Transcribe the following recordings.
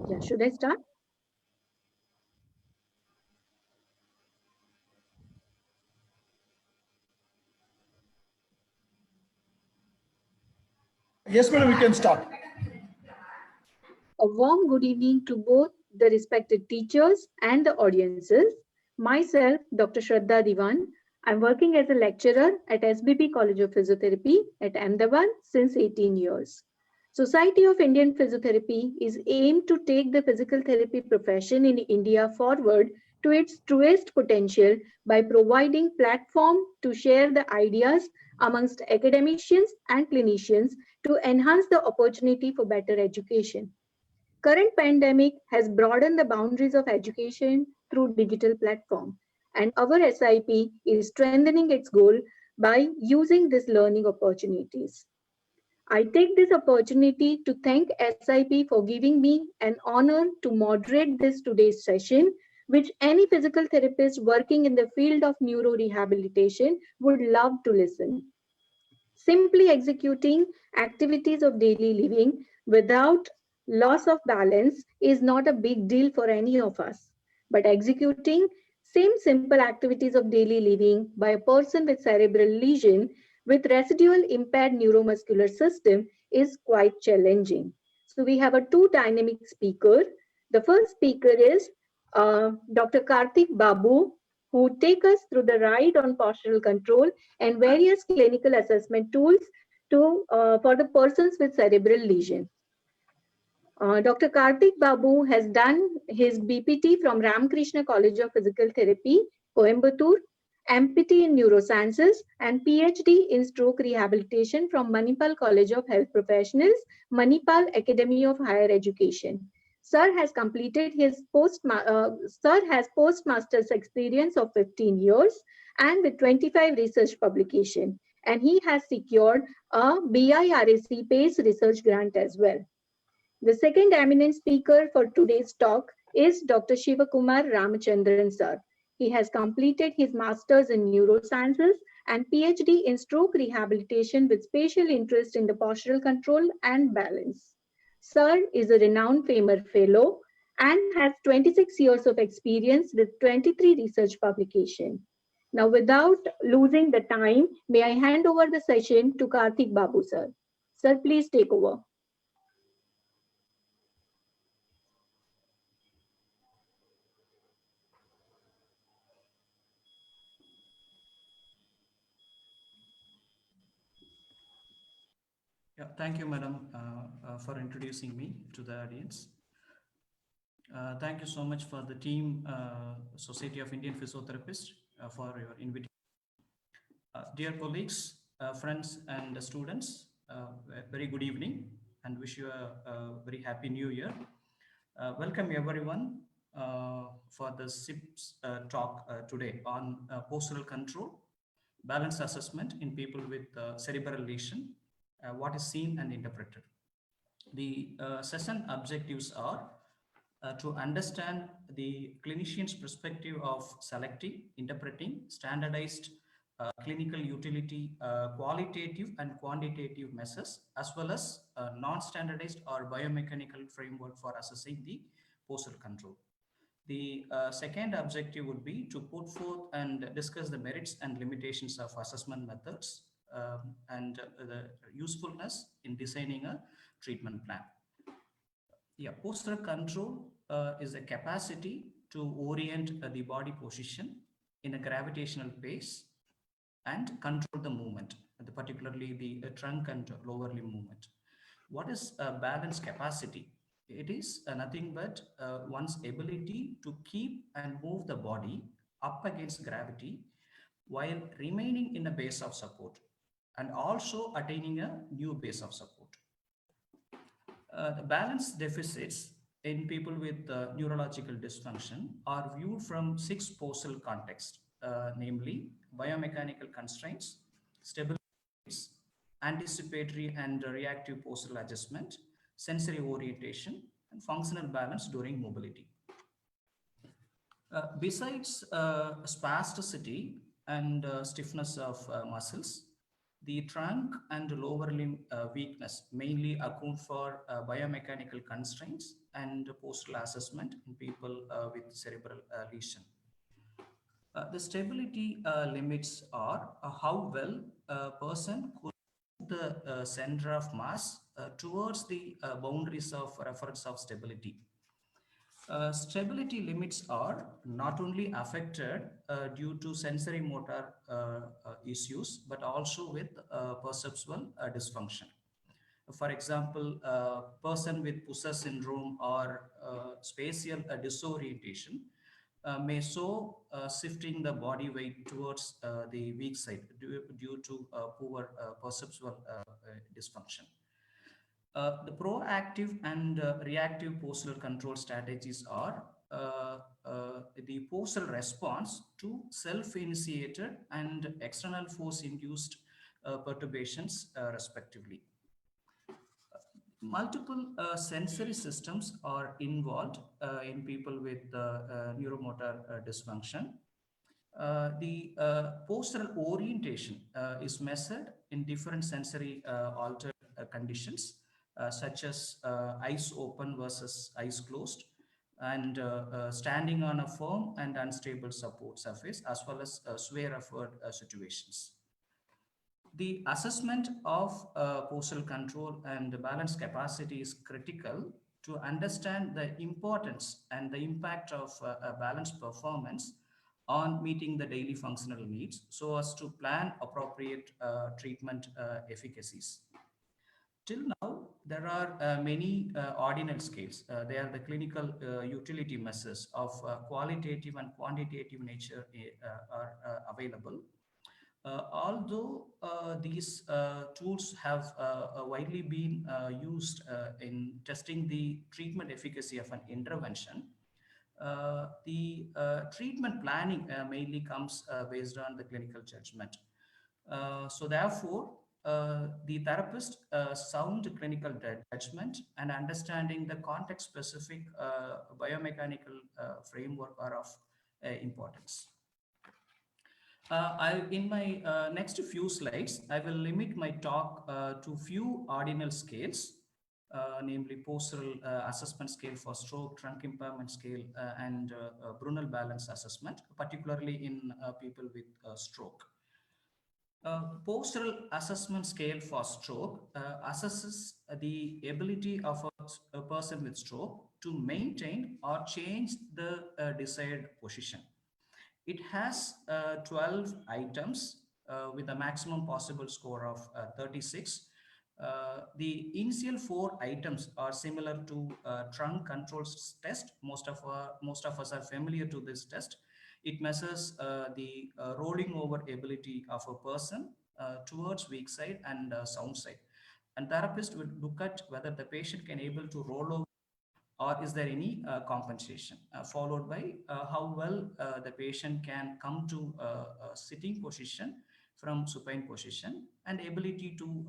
Yeah, should I start? Yes, madam, we can start. A warm good evening to both the respected teachers and the audiences. Myself, Dr. Shraddha Diwan. I'm working as a lecturer at SBP College of Physiotherapy at Ahmedabad since 18 years. Society of Indian Physiotherapy is aimed to take the physical therapy profession in India forward to its truest potential by providing platform to share the ideas amongst academicians and clinicians to enhance the opportunity for better education. Current pandemic has broadened the boundaries of education through digital platform, and our SIP is strengthening its goal by using these learning opportunities. I take this opportunity to thank SIP for giving me an honor to moderate this today's session, which any physical therapist working in the field of neurorehabilitation would love to listen. Simply executing activities of daily living without loss of balance is not a big deal for any of us. But executing same simple activities of daily living by a person with cerebral lesion with residual impaired neuromuscular system is quite challenging. So we have a two dynamic speaker. The first speaker is Dr. Karthik Babu, who take us through the ride on postural control and various clinical assessment tools for the persons with cerebral lesion. Dr. Karthik Babu has done his BPT from Ramakrishna College of Physical Therapy, Coimbatore, MPT in Neurosciences, and PhD in Stroke Rehabilitation from Manipal College of Health Professionals, Manipal Academy of Higher Education. Sir has completed his postmaster's experience of 15 years and with 25 research publication, and he has secured a BIRAC PACE research grant as well. The second eminent speaker for today's talk is Dr. Shivakumar Ramachandran sir. He has completed his master's in neurosciences and PhD in stroke rehabilitation with special interest in the postural control and balance. Sir is a renowned FAMER fellow and has 26 years of experience with 23 research publications. Now, without losing the time, may I hand over the session to Karthik Babu sir. Sir, please take over. Yeah, thank you, madam, for introducing me to the audience. Thank you so much for the team, Society of Indian Physiotherapists, for your invitation. Dear colleagues, friends, and students, very good evening and wish you a very happy new year. Welcome everyone for the SIPS talk today on postural control, balance assessment in people with cerebral lesion, what is seen and interpreted. The session objectives are to understand the clinician's perspective of selecting, interpreting, standardized clinical utility, qualitative and quantitative measures, as well as non-standardized or biomechanical framework for assessing the postural control. The second objective would be to put forth and discuss the merits and limitations of assessment methods and the usefulness in designing a treatment plan. Yeah, postural control is a capacity to orient the body position in a gravitational pace and control the movement, particularly the trunk and lower limb movement. What is a balance capacity? It is nothing but one's ability to keep and move the body up against gravity while remaining in a base of support and also attaining a new base of support. The balance deficits in people with neurological dysfunction are viewed from six postural contexts, namely biomechanical constraints, stability, anticipatory and reactive postural adjustment, sensory orientation, and functional balance during mobility. Besides spasticity and stiffness of muscles, the trunk and lower limb weakness mainly account for biomechanical constraints and postural assessment in people with cerebral lesion. The stability limits are how well a person could move the center of mass towards the boundaries of reference of stability. Stability limits are not only affected due to sensory motor issues, but also with perceptual dysfunction. For example, a person with Pusser syndrome or spatial disorientation may show shifting the body weight towards the weak side due to poor perceptual dysfunction. The proactive and reactive postural control strategies are the postural response to self-initiated and external force-induced perturbations, respectively. Multiple sensory systems are involved in people with neuromotor dysfunction. The postural orientation is measured in different sensory altered conditions, such as eyes open versus eyes closed, and standing on a firm and unstable support surface, as well as sway referred situations. The assessment of postural control and balance capacity is critical to understand the importance and the impact of a balanced performance on meeting the daily functional needs so as to plan appropriate treatment efficacies. Till now, there are many ordinal scales. They are the clinical utility measures of qualitative and quantitative nature are available. Although these tools have widely been used in testing the treatment efficacy of an intervention, the treatment planning mainly comes based on the clinical judgment. So therefore, the therapist sound clinical judgment and understanding the context-specific biomechanical framework are of importance. In my next few slides, I will limit my talk to few ordinal scales, namely postural assessment scale for stroke, trunk impairment scale, and Brunel balance assessment, particularly in people with stroke. Postural assessment scale for stroke assesses the ability of a person with stroke to maintain or change the desired position. It has 12 items with a maximum possible score of 36. The initial 4 items are similar to trunk controls test. Most of us are familiar to this test. It measures the rolling over ability of a person towards weak side and sound side. And therapist will look at whether the patient can able to roll over or is there any compensation, followed by how well the patient can come to a sitting position from supine position and ability to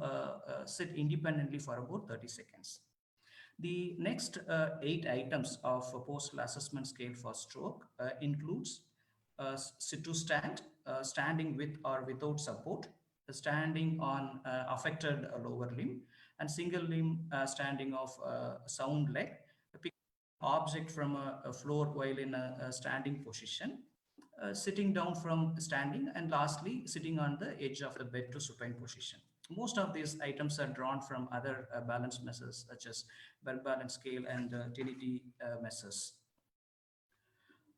sit independently for about 30 seconds. The next 8 items of a postural assessment scale for stroke includes sit to stand, standing with or without support, standing on affected lower limb, and single limb standing of sound leg, object from a floor while in a standing position, sitting down from standing, and lastly, sitting on the edge of the bed to supine position. Most of these items are drawn from other balance measures such as belt balance scale and TDT measures.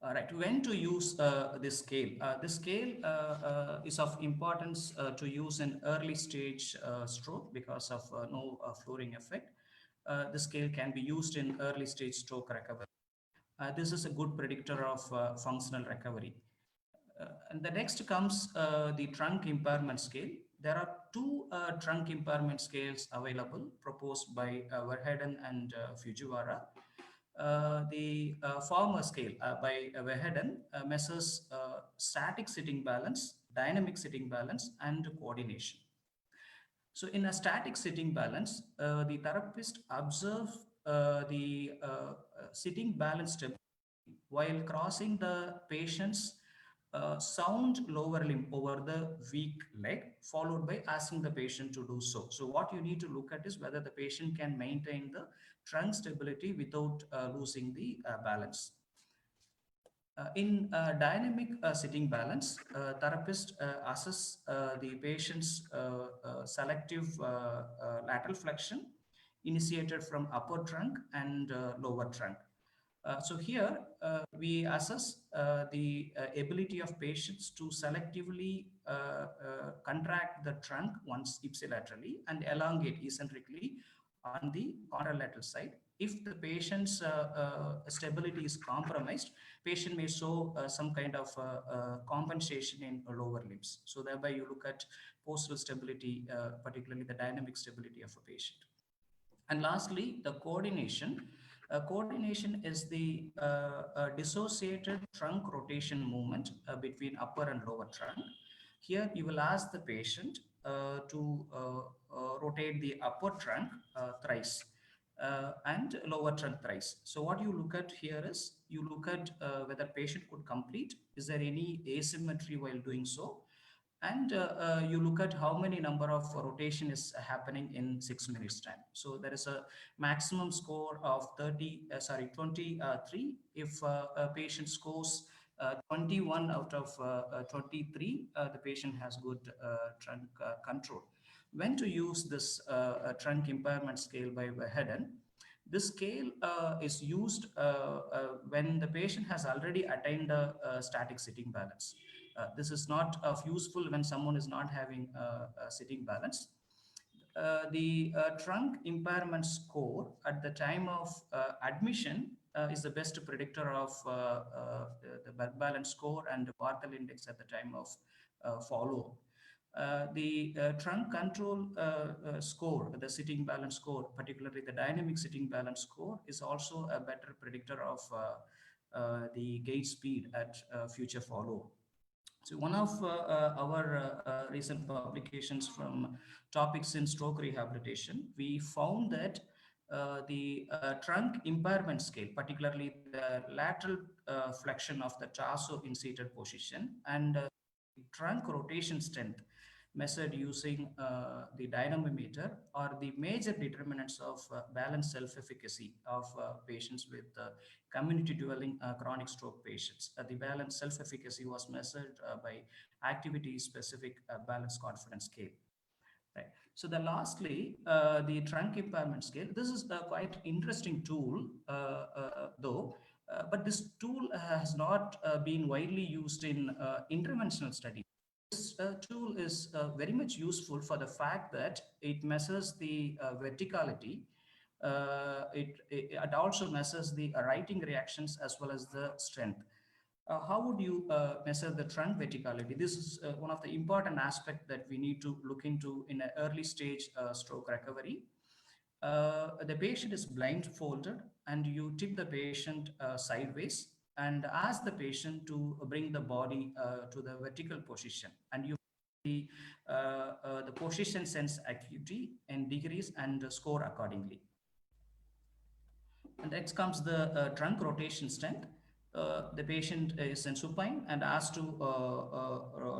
All right, when to use this scale? This scale is of importance to use in early stage stroke because of no flooring effect. The scale can be used in early stage stroke recovery. This is a good predictor of functional recovery. And the next comes the trunk impairment scale. There are 2 trunk impairment scales available proposed by Verheiden and Fujiwara. The former scale by Verheiden measures static sitting balance, dynamic sitting balance, and coordination. So in a static sitting balance, the therapist observes the sitting balance stability while crossing the patient's sound lower limb over the weak leg, followed by asking the patient to do so. So what you need to look at is whether the patient can maintain the trunk stability without losing the balance. In dynamic sitting balance, therapist assess the patient's selective lateral flexion initiated from upper trunk and lower trunk. So here we assess the ability of patients to selectively contract the trunk once ipsilaterally and elongate eccentrically on the contralateral side. If the patient's stability is compromised, patient may show some kind of compensation in lower limbs. So thereby you look at postural stability, particularly the dynamic stability of a patient. And lastly, the coordination. Coordination is the dissociated trunk rotation movement between upper and lower trunk. Here you will ask the patient to rotate the upper trunk thrice and lower trunk thrice. So what you look at here is you look at whether patient could complete. Is there any asymmetry while doing so? And you look at how many number of rotation is happening in 6 minutes time. So there is a maximum score of 23. If a patient scores 21 out of 23, the patient has good trunk control. When to use this trunk impairment scale by Verheiden? This scale is used when the patient has already attained a static sitting balance. This is not useful when someone is not having a sitting balance. The trunk impairment score at the time of admission is the best predictor of the work balance score and the Barthel index at the time of follow-up. The trunk control score, the sitting balance score, particularly the dynamic sitting balance score, is also a better predictor of the gait speed at future follow-up. So one of our recent publications from topics in stroke rehabilitation, we found that the trunk impairment scale, particularly the lateral flexion of the torso in seated position and trunk rotation strength measured using the dynamometer are the major determinants of balance self-efficacy of patients with community dwelling chronic stroke patients. The balance self-efficacy was measured by activity-specific balance confidence scale. Right. So the lastly, the trunk impairment scale. This is a quite interesting tool, though. But this tool has not been widely used in interventional studies. This tool is very much useful for the fact that it measures the verticality. It also measures the writing reactions as well as the strength. How would you measure the trunk verticality? This is one of the important aspects that we need to look into in an early stage stroke recovery. The patient is blindfolded and you tip the patient sideways and ask the patient to bring the body to the vertical position, and you the position sense acuity in degrees and score accordingly. And next comes the trunk rotation strength. The patient is in supine and asked to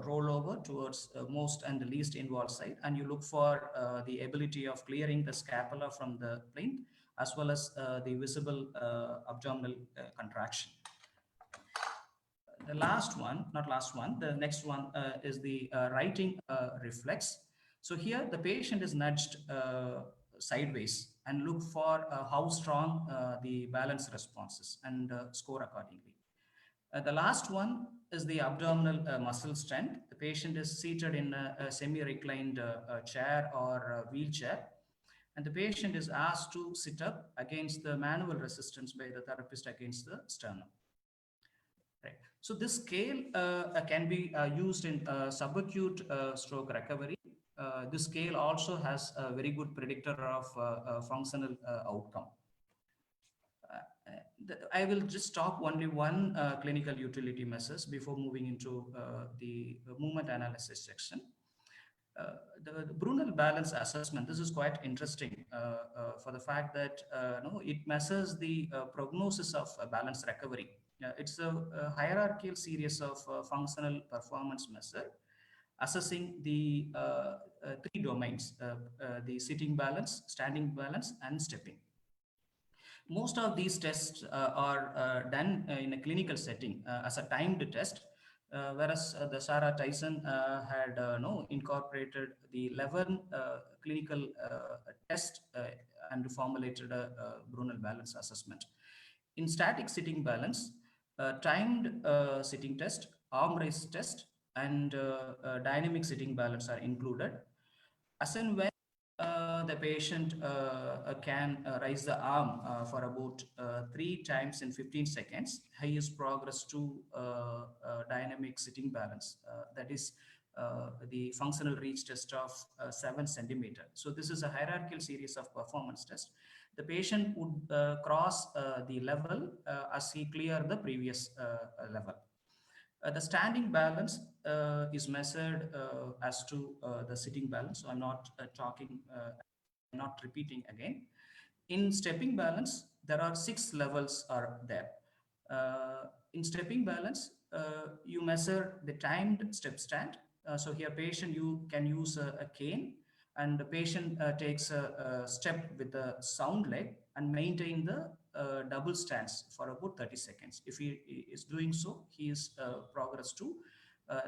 roll over towards most and the least involved side, and you look for the ability of clearing the scapula from the plinth as well as the visible abdominal contraction. The last one, not last one, the next one is the writing reflex. So here the patient is nudged sideways and look for how strong the balance response is and score accordingly. The last one is the abdominal muscle strength. The patient is seated in a semi-reclined chair or wheelchair, and the patient is asked to sit up against the manual resistance by the therapist against the sternum. Right. So this scale can be used in subacute stroke recovery. This scale also has a very good predictor of functional outcome. I will just talk only one clinical utility measures before moving into the movement analysis section. The Brunel balance assessment, this is quite interesting for the fact that it measures the prognosis of balance recovery It's a hierarchical series of functional performance measure assessing the three domains, the sitting balance, standing balance, and stepping. Most of these tests are done in a clinical setting as a timed test, whereas the Sarah Tyson had no incorporated the 11 clinical test and formulated a Brunel balance assessment. In static sitting balance, timed sitting test, arm raise test, and dynamic sitting balance are included. As and when the patient can raise the arm for about 3 times in 15 seconds, he is progressed to dynamic sitting balance. That is the functional reach test of 7 centimeter. So this is a hierarchical series of performance tests. The patient would cross the level as he clear the previous level. The standing balance is measured as to the sitting balance. So I'm not not repeating again. In stepping balance, there are 6 levels are there. In stepping balance, you measure the timed step stand. So here patient, you can use a cane, and the patient takes a step with the sound leg and maintain the double stance for about 30 seconds. If he is doing so, he is progress to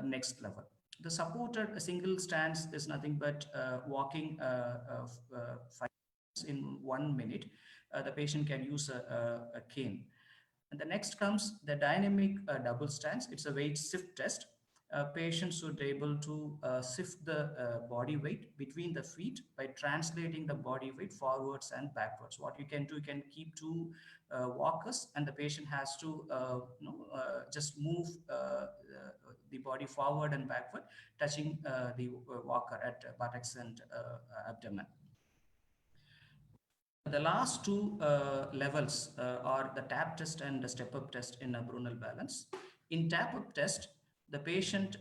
next level. The supported single stance is nothing but walking 5 in 1 minute. The patient can use a cane. And the next comes the dynamic double stance. It's a weight shift test. Patients should be able to shift the body weight between the feet by translating the body weight forwards and backwards. What you can do, you can keep 2 walkers, and the patient has to just move the body forward and backward, touching the walker at buttocks and abdomen. The last 2 levels are the tap test and the step up test in a Brunel balance. In tap up test, the patient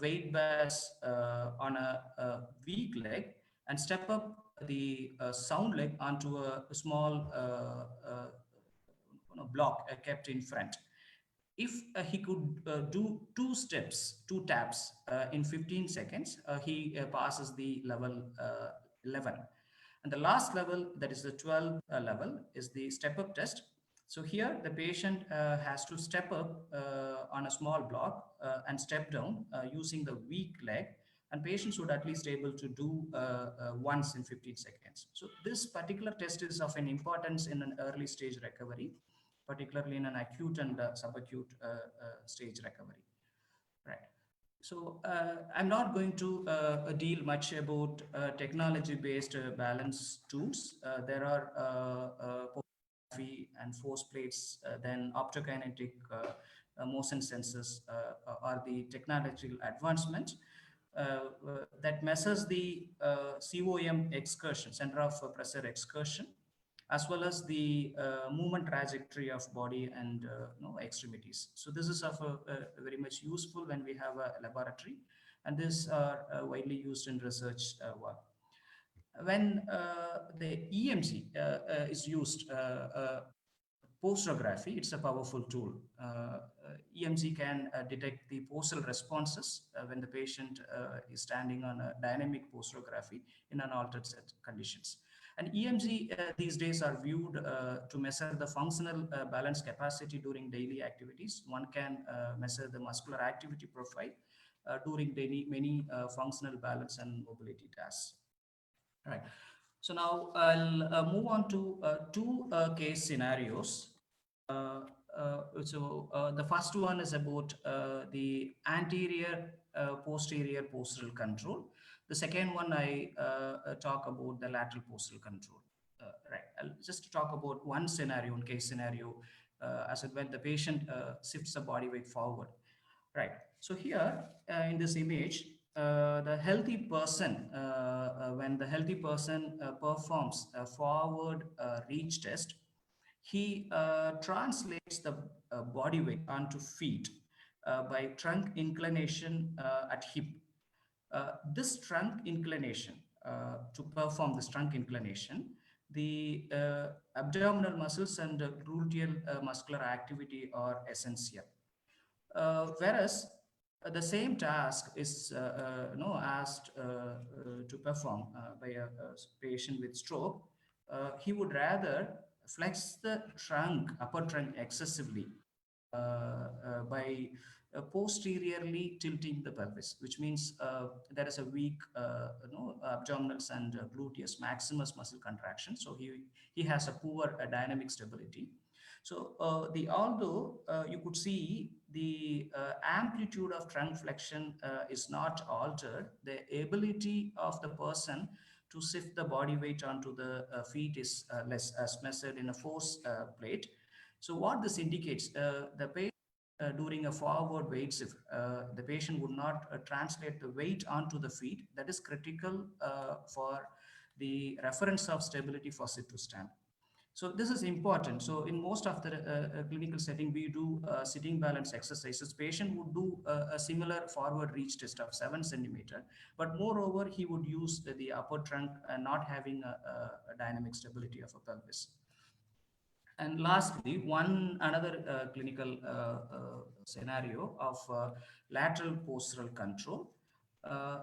weight bears on a weak leg and step up the sound leg onto a small block kept in front. If he could do 2 steps, 2 taps in 15 seconds, he passes the level 11. And the last level, that is the 12 level, is the step up test. So here the patient has to step up on a small block and step down using the weak leg, and patients would at least able to do once in 15 seconds. So this particular test is of an importance in an early stage recovery, particularly in an acute and subacute stage recovery. Right. So I'm not going to deal much about technology-based balance tools. There are and force plates, then optokinetic motion sensors are the technological advancement that measures the COM excursion, center of pressure excursion, as well as the movement trajectory of body and extremities. So this is of very much useful when we have a laboratory, and these are widely used in research work. When the EMG is used, posterography, it's a powerful tool. EMG can detect the postural responses when the patient is standing on a dynamic posterography in unaltered set conditions. And EMG these days are viewed to measure the functional balance capacity during daily activities. One can measure the muscular activity profile during many functional balance and mobility tasks. All right. So now I'll move on to 2 case scenarios. The first one is about the anterior posterior postural control. The second one I talk about the lateral postural control. Right. I'll just talk about one scenario, one case scenario, as when the patient shifts the body weight forward. Right. So here in this image, the healthy person, when the healthy person performs a forward reach test, he translates the body weight onto feet by trunk inclination at hip. This trunk inclination, to perform this trunk inclination, the abdominal muscles and gluteal muscular activity are essential. Whereas the same task is asked to perform by a patient with stroke, he would rather flex the trunk, upper trunk excessively by posteriorly tilting the pelvis, which means there is a weak abdominals and gluteus maximus muscle contraction. So he has a poor dynamic stability. So the although you could see the amplitude of trunk flexion is not altered, the ability of the person to shift the body weight onto the feet is less, as measured in a force plate. So what this indicates, the patient during a forward weight shift, the patient would not translate the weight onto the feet. That is critical for the reference of stability for sit to stand. So this is important. So in most of the clinical setting, we do sitting balance exercises. Patient would do a similar forward reach test of 7 centimeter, but moreover, he would use the upper trunk and not having a dynamic stability of a pelvis. And lastly, one another clinical scenario of lateral postural control.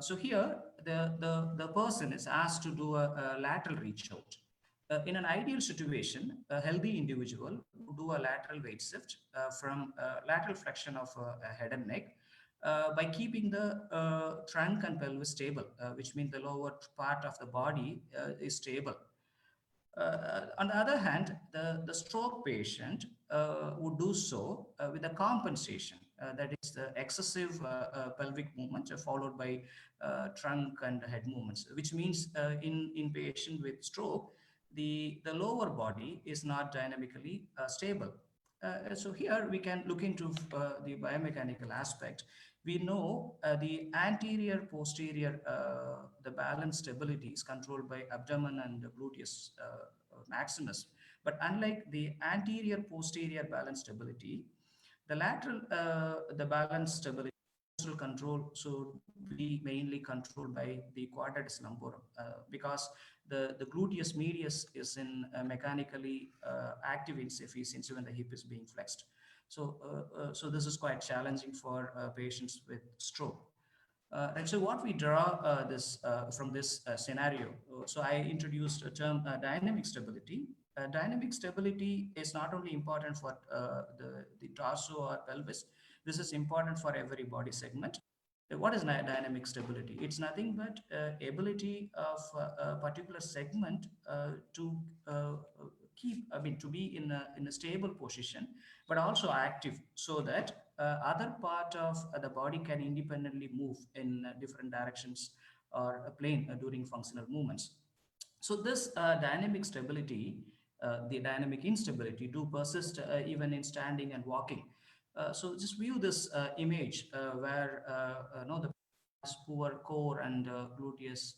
So here, the person is asked to do a lateral reach out. In an ideal situation, a healthy individual would do a lateral weight shift from lateral flexion of head and neck by keeping the trunk and pelvis stable, which means the lower part of the body is stable. On the other hand, the stroke patient would do so with a compensation, that is the excessive pelvic movement followed by trunk and head movements, which means in patient with stroke, the lower body is not dynamically stable. So here we can look into the biomechanical aspect. We know the anterior posterior the balance stability is controlled by abdomen and gluteus maximus, but unlike the anterior posterior balance stability, the lateral the balance stability postural control should be mainly controlled by the quadratus lumborum because the gluteus medius is in mechanically active insufficiency when the hip is being flexed. So this is quite challenging for patients with stroke. And so what we draw this from this scenario, so I introduced a term dynamic stability. Dynamic stability is not only important for the torso or pelvis, this is important for every body segment. What is dynamic stability? It's nothing but ability of a particular segment to to be in a stable position, but also active, so that other part of the body can independently move in different directions or a plane during functional movements. So this dynamic stability, the dynamic instability do persist even in standing and walking. So just view this image where the poor core and gluteus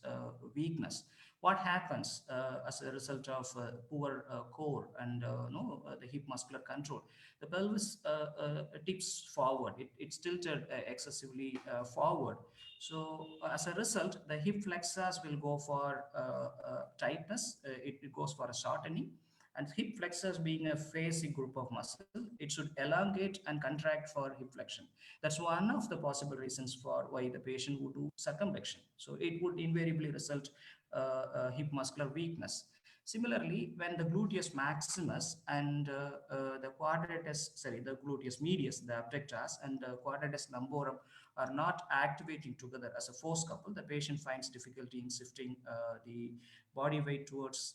weakness. What happens as a result of poor core and the hip muscular control? The pelvis tips forward. It's tilted excessively forward. So as a result, the hip flexors will go for tightness. It goes for a shortening. And hip flexors being a phasic group of muscle, it should elongate and contract for hip flexion. That's one of the possible reasons for why the patient would do circumflexion. So it would invariably result hip muscular weakness. Similarly, when the gluteus maximus and the gluteus medius, the abductors and the quadratus lumborum are not activating together as a force couple, the patient finds difficulty in shifting the body weight towards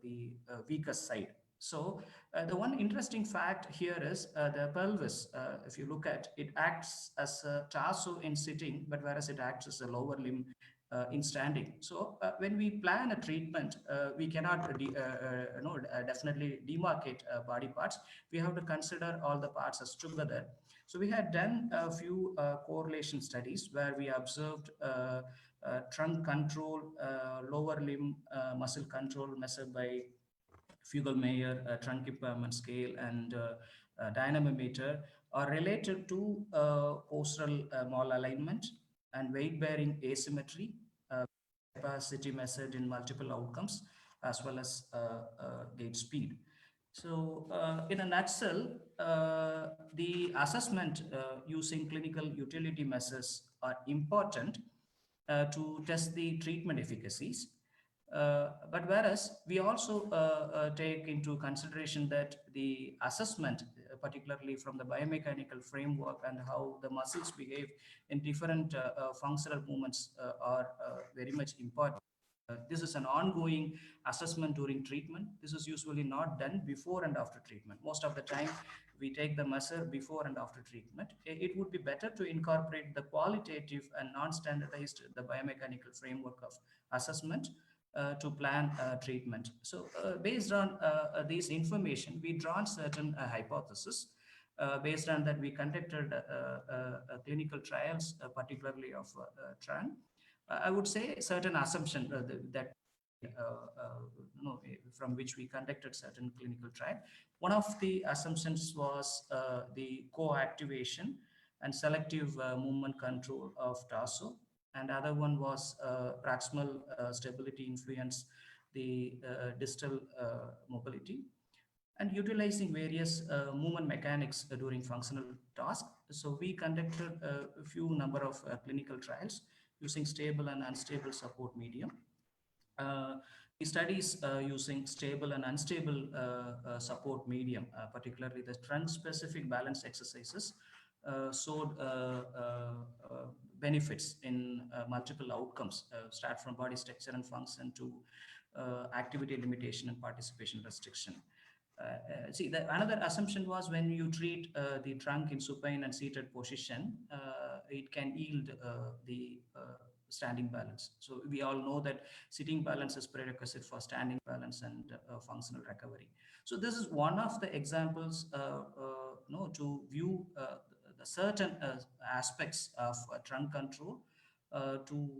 the weaker side. So the one interesting fact here is the pelvis, if you look at, it acts as a torso in sitting, but whereas it acts as a lower limb in standing. So when we plan a treatment, we cannot definitely demarcate body parts. We have to consider all the parts as together. So we had done a few correlation studies where we observed trunk control, lower limb muscle control measured by Fugl-Meyer trunk impairment scale and dynamometer are related to postural malalignment and weight bearing asymmetry, capacity measured in multiple outcomes. as well as gait speed. So in a nutshell, the assessment using clinical utility measures are important to test the treatment efficacies. But whereas we also take into consideration that the assessment, particularly from the biomechanical framework and how the muscles behave in different functional movements are very much important. This is an ongoing assessment during treatment. This is usually not done before and after treatment. Most of the time, we take the measure before and after treatment. It would be better to incorporate the qualitative and non-standardized the biomechanical framework of assessment to plan treatment. So based on this information, we drawn certain hypotheses. Based on that, we conducted clinical trials, particularly of TRAN. I would say certain assumption that from which we conducted certain clinical trial. One of the assumptions was the co-activation and selective movement control of torso, and other one was proximal stability influence the distal mobility, and utilizing various movement mechanics during functional tasks. So we conducted a few number of clinical trials using stable and unstable support medium. The studies using stable and unstable support medium, particularly the trunk-specific balance exercises, showed benefits in multiple outcomes, start from body structure and function to activity limitation and participation restriction. Another assumption was when you treat the trunk in supine and seated position, it can yield the standing balance. So we all know that sitting balance is prerequisite for standing balance and functional recovery. So this is one of the examples to view the certain aspects of trunk control to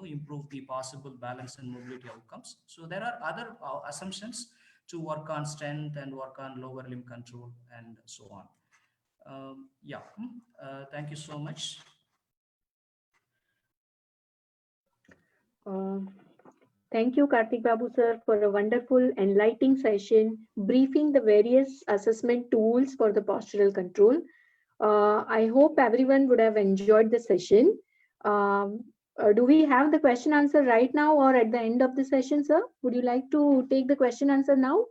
improve the possible balance and mobility outcomes. So there are other assumptions to work on strength and work on lower limb control and so on. Thank you so much. Thank you, Karthik Babu sir, for a wonderful enlightening session, briefing the various assessment tools for the postural control. I hope everyone would have enjoyed the session. Do we have the question answer right now or at the end of the session, sir? Would you like to take the question answer now?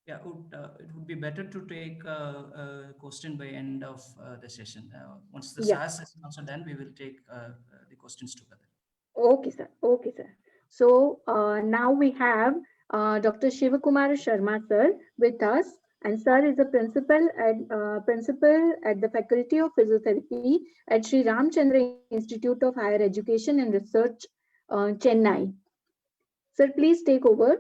Yeah, it would be better to take a question by end of the session. Once the SAS is also done, we will take the questions together. Okay, sir. Okay, sir. So now we have Dr. Shivakumar Sharma, sir, with us. And sir is a principal at the Faculty of Physiotherapy at Sri Ramchandra Institute of Higher Education and Research, Chennai. Sir, please take over.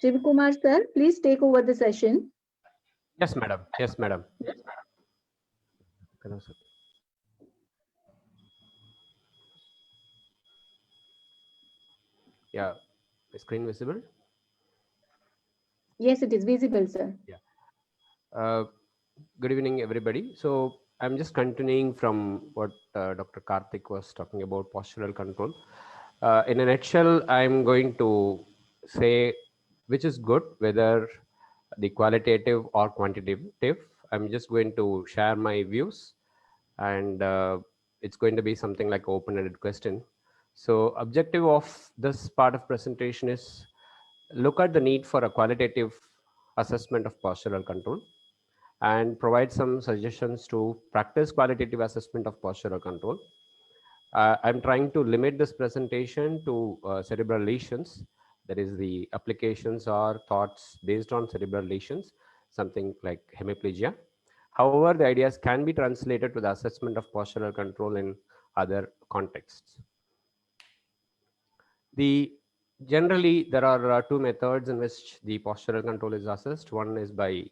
Shivakumar, sir, please take over the session. Yes, madam. Yes, madam. Yeah, is screen visible? Yes, it is visible, sir. Yeah. Good evening, everybody. So I'm just continuing from what Dr. Karthik was talking about, postural control. In a nutshell, I'm going to say which is good, whether the qualitative or quantitative. I'm just going to share my views, and it's going to be something like open-ended question. So objective of this part of presentation is look at the need for a qualitative assessment of postural control and provide some suggestions to practice qualitative assessment of postural control. I'm trying to limit this presentation to cerebral lesions. That is, the applications or thoughts based on cerebral lesions, something like hemiplegia. However, the ideas can be translated to the assessment of postural control in other contexts. Generally, there are two methods in which the postural control is assessed. One is by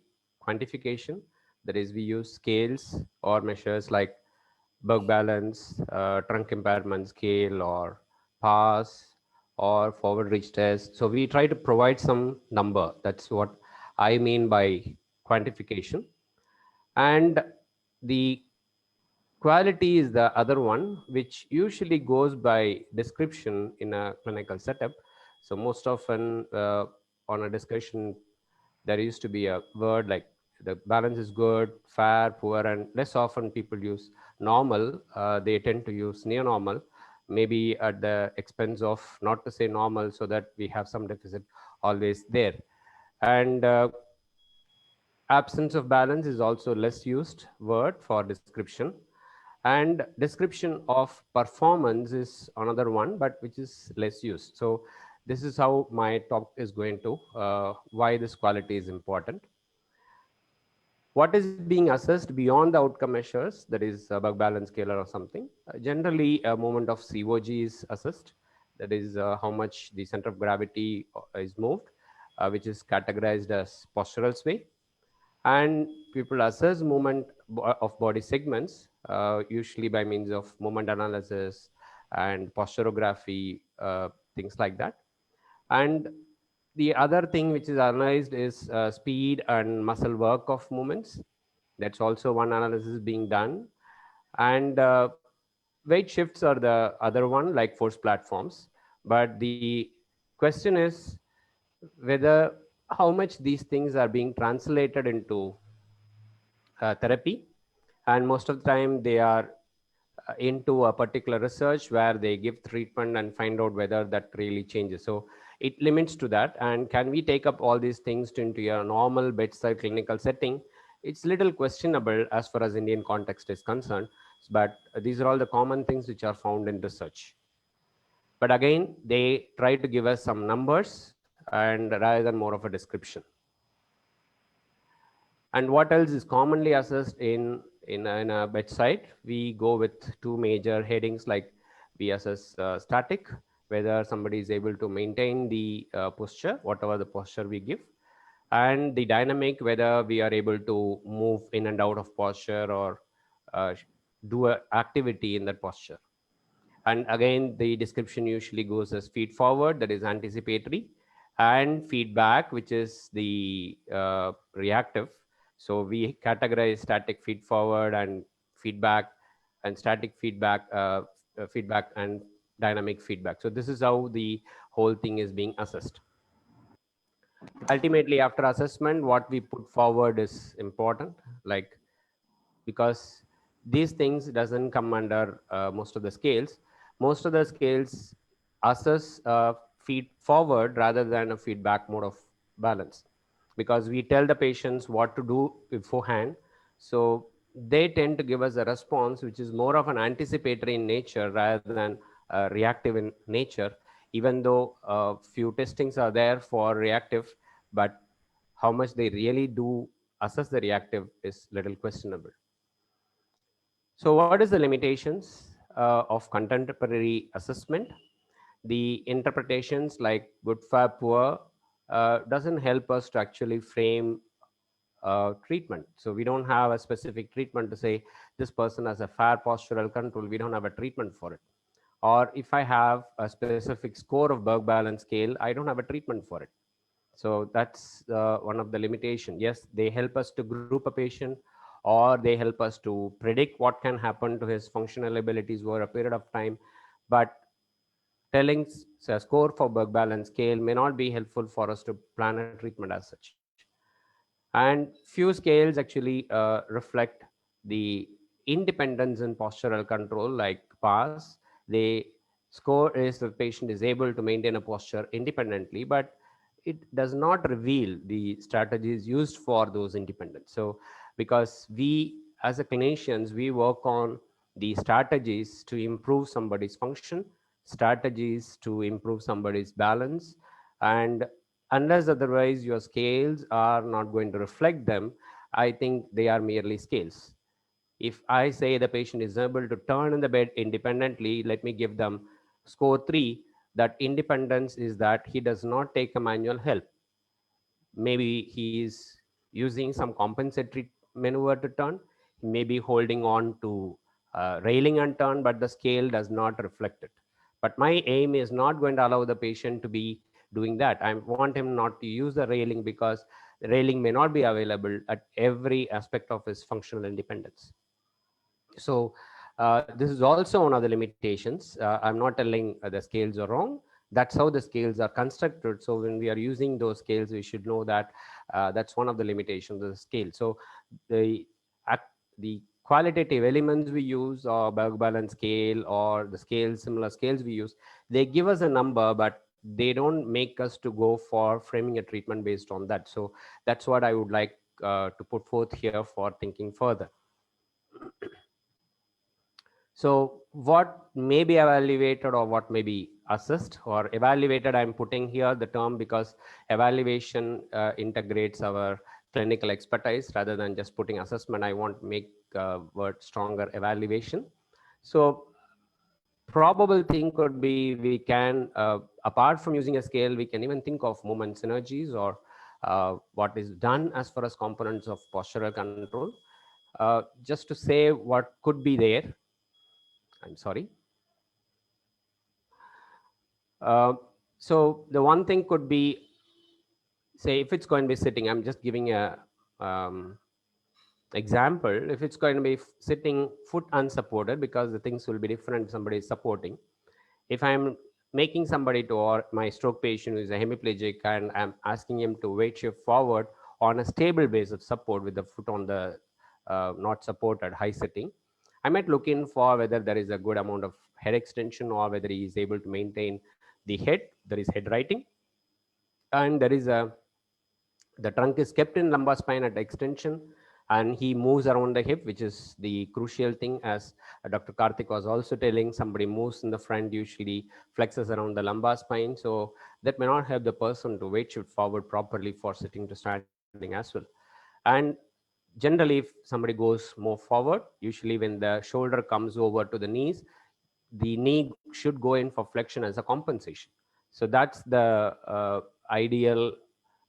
quantification. That is, we use scales or measures like Berg balance, trunk impairment scale, or PASS, or forward reach test. So we try to provide some number. That's what I mean by quantification. And the quality is the other one, which usually goes by description in a clinical setup. So most often on a discussion, there used to be a word like the balance is good, fair, poor, and less often people use normal. They tend to use near normal, maybe at the expense of not to say normal, so that we have some deficit always there. And absence of balance is also less used word for description. And description of performance is another one, but which is less used. So this is how my talk is going to why this quality is important. What is being assessed beyond the outcome measures, that is a bug balance scaler or something. Generally, a moment of COG is assessed, that is how much the center of gravity is moved, which is categorized as postural sway. And people assess movement of body segments, usually by means of movement analysis and posturography, things like that. And the other thing which is analyzed is speed and muscle work of movements. That's also one analysis being done. And weight shifts are the other one, like force platforms. But the question is whether how much these things are being translated into therapy. And most of the time they are into a particular research where they give treatment and find out whether that really changes. So it limits to that. And can we take up all these things into a normal bedside clinical setting? It's little questionable as far as Indian context is concerned, but these are all the common things which are found in research. But again, they try to give us some numbers and rather than more of a description. And what else is commonly assessed in a bedside? We go with two major headings, like we assess static, whether somebody is able to maintain the posture, whatever the posture we give, and the dynamic, whether we are able to move in and out of posture or do an activity in that posture. And again, the description usually goes as feed forward, that is anticipatory, and feedback, which is the reactive. So we categorize static feed forward and feedback, and static feedback, feedback and dynamic feedback. So this is how the whole thing is being assessed. Ultimately, after assessment, what we put forward is important, like, because these things doesn't come under most of the scales. Most of the scales assess feed forward rather than a feedback mode of balance, because we tell the patients what to do beforehand. So they tend to give us a response which is more of an anticipatory in nature rather than reactive in nature, even though few testings are there for reactive, but how much they really do assess the reactive is little questionable. So what is the limitations of contemporary assessment? The interpretations like good, fair, poor doesn't help us to actually frame treatment. So we don't have a specific treatment to say this person has a fair postural control. We don't have a treatment for it. Or if I have a specific score of Berg balance scale, I don't have a treatment for it. So that's one of the limitation. Yes, they help us to group a patient, or they help us to predict what can happen to his functional abilities over a period of time. But telling a score for Berg balance scale may not be helpful for us to plan a treatment as such. And few scales actually reflect the independence in postural control, like PAS. They score is the patient is able to maintain a posture independently, but it does not reveal the strategies used for those independence. So because we as a clinicians, we work on the strategies to improve somebody's function, strategies to improve somebody's balance, and unless otherwise your scales are not going to reflect them, I think they are merely scales. If I say the patient is able to turn in the bed independently, let me give them score 3. That independence is that he does not take a manual help. Maybe he is using some compensatory maneuver to turn, maybe holding on to railing and turn, but the scale does not reflect it. But my aim is not going to allow the patient to be doing that. I want him not to use the railing, because the railing may not be available at every aspect of his functional independence. So this is also one of the limitations. I'm not telling the scales are wrong. That's how the scales are constructed. So when we are using those scales, we should know that that's one of the limitations of the scale. So the the qualitative elements we use, or Berg balance scale, or the scales, similar scales we use, they give us a number, but they don't make us to go for framing a treatment based on that. So that's what I would like to put forth here for thinking further. So what may be evaluated or what may be assessed or evaluated, I'm putting here the term because evaluation integrates our clinical expertise rather than just putting assessment. I want to make word stronger, evaluation. So probable thing could be we can, apart from using a scale, we can even think of movement synergies or what is done as far as components of postural control. Just to say what could be there, I'm sorry. So the one thing could be, say, if it's going to be sitting, I'm just giving a example. If it's going to be sitting foot unsupported, because the things will be different if somebody is supporting. If I'm making somebody to, or my stroke patient who is a hemiplegic, and I'm asking him to weight shift forward on a stable base of support with the foot on the not supported high sitting, I might look in for whether there is a good amount of head extension or whether he is able to maintain the head, there is head writing, and there is a, the trunk is kept in lumbar spine at extension, and he moves around the hip, which is the crucial thing. As Dr. Karthik was also telling, somebody moves in the front, usually flexes around the lumbar spine. So that may not help the person to weight shift forward properly for sitting to standing as well. And generally, if somebody goes more forward, usually when the shoulder comes over to the knees, the knee should go in for flexion as a compensation. So that's the ideal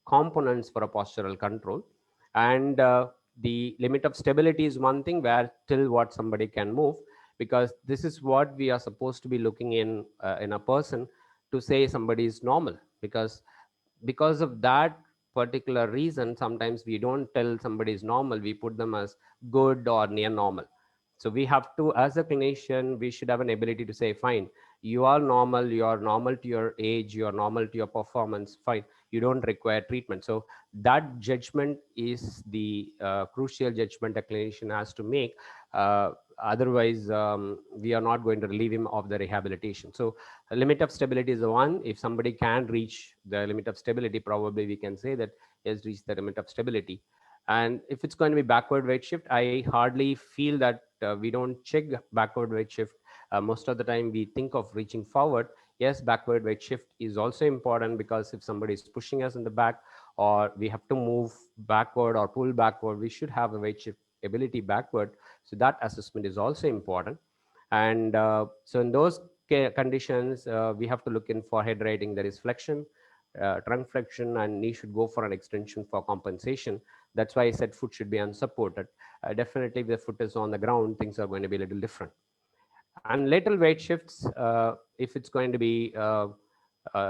components for a postural control. And the limit of stability is one thing where till what somebody can move, because this is what we are supposed to be looking in a person to say somebody is normal. Because of that particular reason, sometimes we don't tell somebody is normal, we put them as good or near normal. So we have to, as a clinician, we should have an ability to say, fine, you are normal, you are normal to your age, you are normal to your performance, fine, you don't require treatment. So that judgment is the crucial judgment a clinician has to make. Otherwise, we are not going to relieve him of the rehabilitation. So a limit of stability is the one. If somebody can reach the limit of stability, probably we can say that he has reached the limit of stability. And if it's going to be backward weight shift, I hardly feel that we don't check backward weight shift. Most of the time we think of reaching forward. Yes, backward weight shift is also important, because if somebody is pushing us in the back, or we have to move backward or pull backward, we should have a weight shift ability backward. So that assessment is also important. And so in those conditions, we have to look in for head writing, there is flexion, trunk flexion, and knee should go for an extension for compensation. That's why I said foot should be unsupported. Definitely if the foot is on the ground, things are going to be a little different. And lateral weight shifts, if it's going to be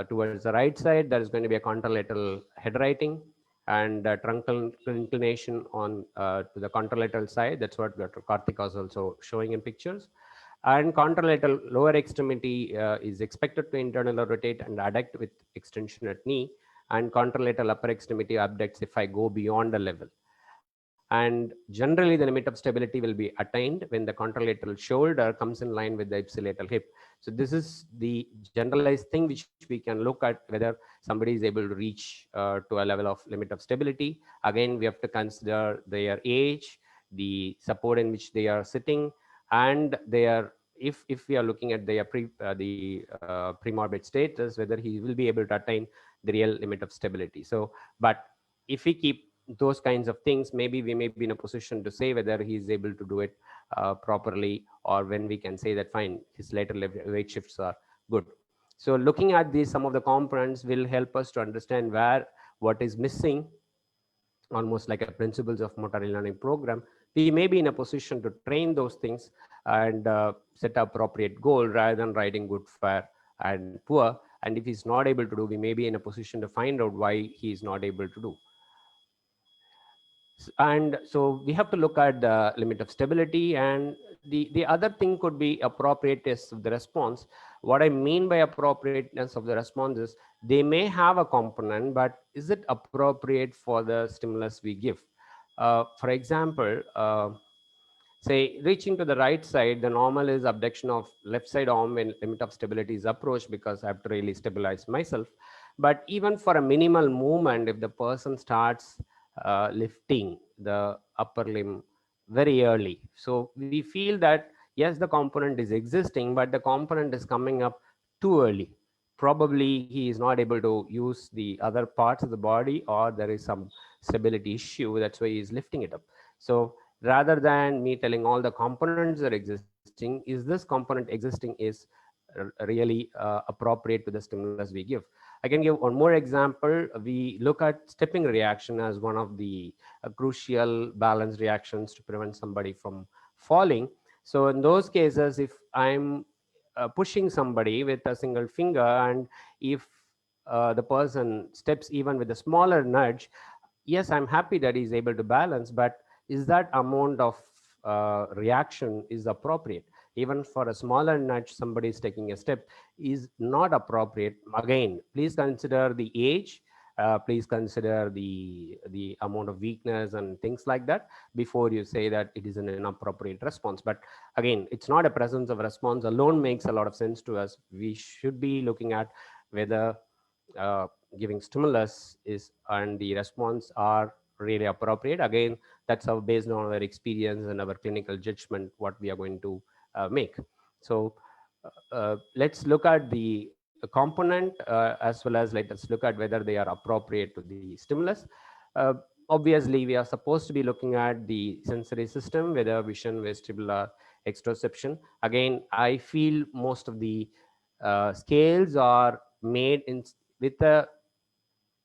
towards the right side, there is going to be a contralateral head writing, and truncal inclination on to the contralateral side. That's what Dr. Karthik was also showing in pictures. And contralateral lower extremity is expected to internally rotate and adduct with extension at knee, and contralateral upper extremity abducts if I go beyond the level. And generally the limit of stability will be attained when the contralateral shoulder comes in line with the ipsilateral hip. So this is the generalized thing which we can look at whether somebody is able to reach to a level of limit of stability. Again, we have to consider their age, the support in which they are sitting, and their, if we are looking at their premorbid status, whether he will be able to attain the real limit of stability. So, but if we keep those kinds of things, maybe we may be in a position to say whether he is able to do it properly, or when we can say that fine, his lateral weight shifts are good. So looking at these, some of the components will help us to understand where what is missing, almost like a principles of motor learning program. We may be in a position to train those things and set appropriate goal rather than writing good, fair, and poor. And if he's not able to do, we may be in a position to find out why he is not able to do. And so we have to look at the limit of stability, and the other thing could be appropriateness of the response. What I mean by appropriateness of the response is they may have a component, but is it appropriate for the stimulus we give? For example, say reaching to the right side, the normal is abduction of left side arm when limit of stability is approached, because I have to really stabilize myself. But even for a minimal movement, if the person starts lifting the upper limb very early, so we feel that yes, the component is existing, but the component is coming up too early. Probably he is not able to use the other parts of the body, or there is some stability issue, that's why he is lifting it up. So rather than me telling all the components are existing, is this component existing is really appropriate to the stimulus we give. I can give one more example. We look at stepping reaction as one of the crucial balance reactions to prevent somebody from falling. So in those cases, if I'm pushing somebody with a single finger, and if the person steps even with a smaller nudge, yes, I'm happy that he's able to balance, but is that amount of reaction is appropriate? Even for a smaller nudge, somebody is taking a step is not appropriate. Again, please consider the age, please consider the amount of weakness and things like that before you say that it is an inappropriate response. But again, it's not a presence of response alone makes a lot of sense to us. We should be looking at whether uh, giving stimulus is and the response are really appropriate. Again, that's how based on our experience and our clinical judgment what we are going to make. So let's look at the component as well as let us look at whether they are appropriate to the stimulus. uh, Obviously we are supposed to be looking at the sensory system, whether vision, vestibular, exteroception. Again, I feel most of the scales are made in with a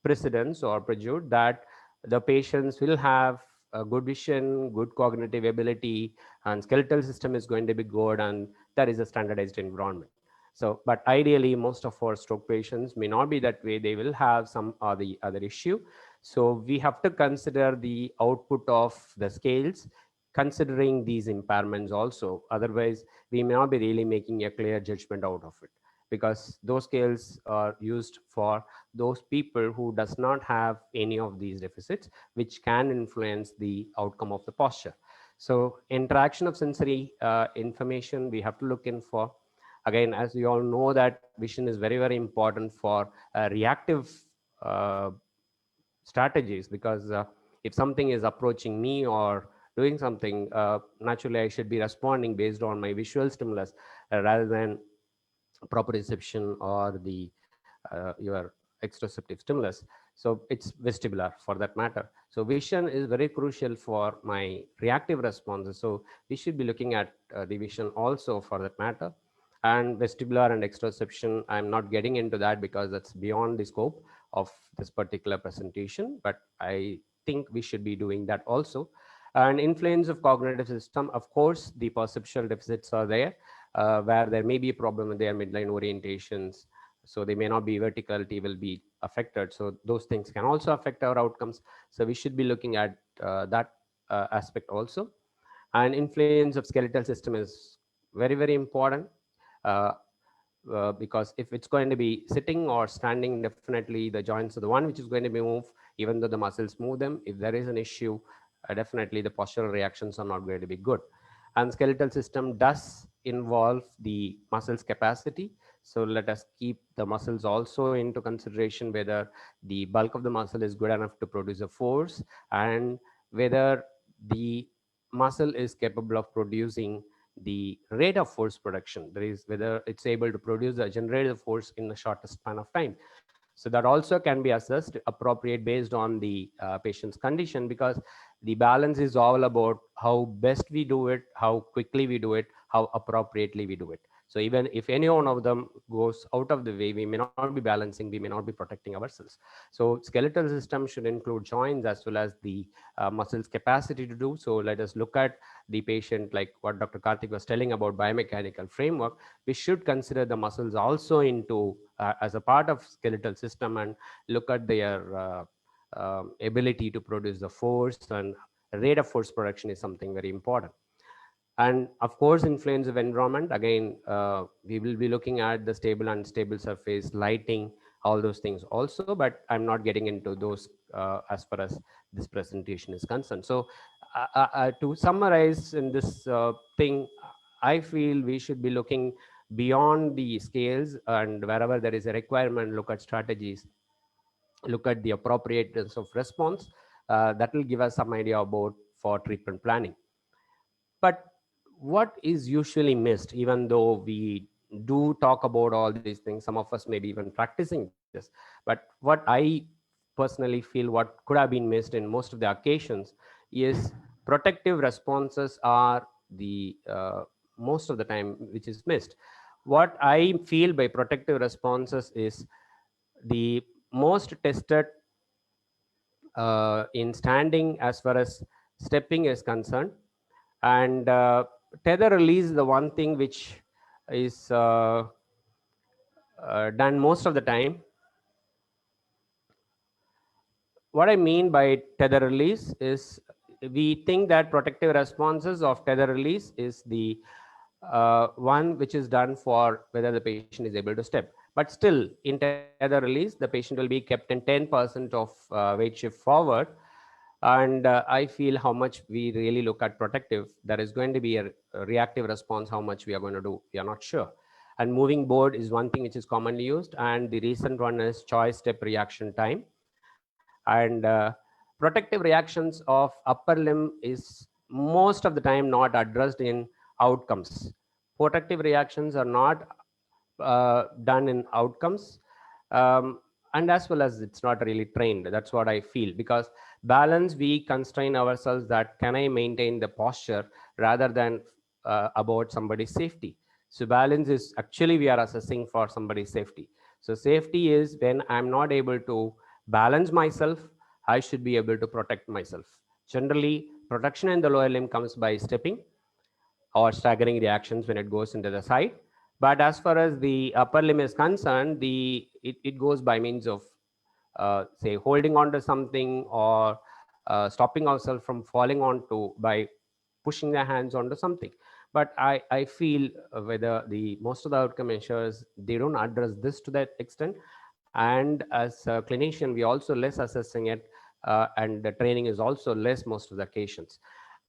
precedence or prejudice that the patients will have a good vision, good cognitive ability, and skeletal system is going to be good, and that is a standardized environment. So, but ideally, most of our stroke patients may not be that way. They will have some or the other issue. So we have to consider the output of the scales, considering these impairments also. Otherwise, we may not be really making a clear judgment out of it, because those scales are used for those people who does not have any of these deficits, which can influence the outcome of the posture. So interaction of sensory information we have to look in for. Again, as we all know that vision is very, very important for reactive uh, strategies, because if something is approaching me or doing something, naturally I should be responding based on my visual stimulus rather than proprioception or the your exteroceptive stimulus. So it's vestibular for that matter. So vision is very crucial for my reactive responses. So we should be looking at the vision also for that matter. And vestibular and exteroception, I'm not getting into that because that's beyond the scope of this particular presentation, but I think we should be doing that also. And influence of cognitive system, of course, the perceptual deficits are there, where there may be a problem with their midline orientations. So they may not be verticality will be affected. So those things can also affect our outcomes. So we should be looking at that aspect also. And influence of skeletal system is very, very important. Uh, because if it's going to be sitting or standing, definitely the joints are the one which is going to be moved, even though the muscles move them. If there is an issue, definitely the postural reactions are not going to be good. And skeletal system does involve the muscles capacity. So let us keep the muscles also into consideration, whether the bulk of the muscle is good enough to produce a force, and whether the muscle is capable of producing the rate of force production. There is whether it's able to produce the generated force in the shortest span of time. So that also can be assessed appropriate based on the patient's condition, because the balance is all about how best we do it, how quickly we do it, how appropriately we do it. So even if any one of them goes out of the way, we may not be balancing, we may not be protecting ourselves. So skeletal system should include joints as well as the muscles capacity to do. So let us look at the patient, like what Dr. Karthik was telling about biomechanical framework. We should consider the muscles also into as a part of skeletal system, and look at their ability to produce the force, and rate of force production is something very important. And of course, influence of environment, again, we will be looking at the stable and unstable surface, lighting, all those things also, but I'm not getting into those as far as this presentation is concerned. So to summarize in this thing, I feel we should be looking beyond the scales, and wherever there is a requirement, look at strategies, look at the appropriateness of response. That will give us some idea about for treatment planning. But what is usually missed, even though we do talk about all these things, some of us may be even practicing this, but what I personally feel what could have been missed in most of the occasions is protective responses are the most of the time which is missed. What I feel by protective responses is the most tested in standing as far as stepping is concerned. And tether release is the one thing which is done most of the time. What I mean by tether release is we think that protective responses of tether release is the one which is done for whether the patient is able to step. But still, in tether release, the patient will be kept in 10% of weight shift forward. And I feel how much we really look at protective, there is going to be a reactive response, how much we are going to do, we are not sure. And moving board is one thing which is commonly used, and the recent one is choice step reaction time. And protective reactions of upper limb is most of the time not addressed in outcomes. Protective reactions are not done in outcomes, and as well as it's not really trained. That's what I feel, because balance, we constrain ourselves that can I maintain the posture rather than about somebody's safety. So balance is actually we are assessing for somebody's safety. So safety is when I'm not able to balance myself, I should be able to protect myself. Generally, protection in the lower limb comes by stepping or staggering reactions when it goes into the side. But as far as the upper limb is concerned, it goes by means of say holding on to something, or stopping ourselves from falling onto by pushing their hands onto something. But I feel whether the most of the outcome measures, they don't address this to that extent. And as a clinician, we also less assessing it, and the training is also less most of the occasions.